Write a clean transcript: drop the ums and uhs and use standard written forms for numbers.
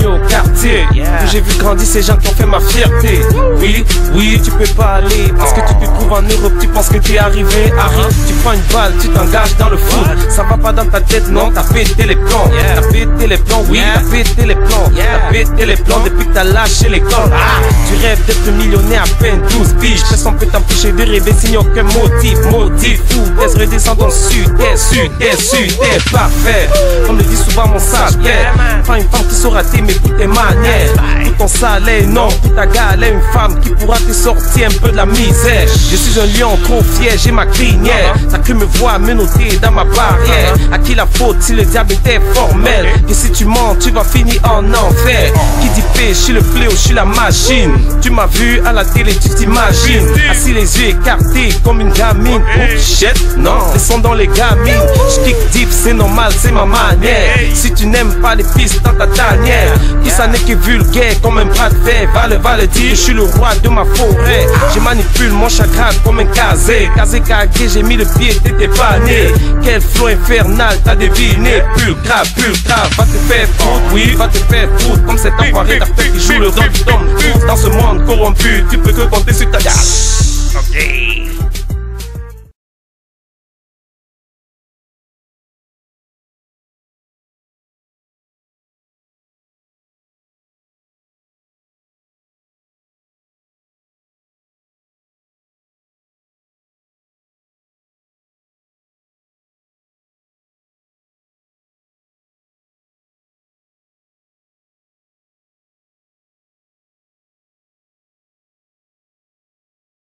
au quartier. Où j'ai vu grandir ces gens qui ont fait ma fierté. Oui, oui, tu peux pas aller parce que tu te trouves en Europe, tu penses que tu es arrivé. Harry, tu prends une balle, tu t'engages dans le foot. Ça va pas dans ta tête, non, t'as pété les plans. T'as pété les plans, oui, t'as pété les plans. T'as pété les plans depuis que t'as lâché l'école. Tu rêves d'être millionnaire à peine 12 piges. Personne peut t'empêcher de rêver sinon aucun motif. Motif fou, t'es redescendant sud, t'es parfait. Comme le dit souvent mon sage père. Prends une femme qui saura t'aimer pour tes manières. Tout ton salaire, non, pour ta galère. Une femme qui pourra te sortir un peu de la misère. Je suis un lion trop fier, j'ai ma crinière. Ça cru me voir me noter dans ma barrière. À qui la faute si le diable était formel? Que si tu mens, tu vas finir en enfer. Qui dit paix, je suis le fléau, je suis la machine. Tu m'as vu à la télé, tu t'imagines. Assis les yeux écartés comme une gamine. Oh shit, non, laissons dans les gamines. J'kick deep, c'est normal, c'est ma manière. Si tu n'aimes pas les pistes dans ta tanière, qui ça n'est que vulgaire comme un bras de fer. Va le dire, je suis le roi de ma forêt. Je manipule mon chagrin comme un casé. Casé cagué, j'ai mis le pied, t'étais pas né. Quel flow infernal, t'as deviné. Pulcra, va te faire foutre, oui, va te faire foutre. Comme cet enfoiré d'artère qui joue le dom-dom. Dans ce monde corrompu, tu peux que compter sur ta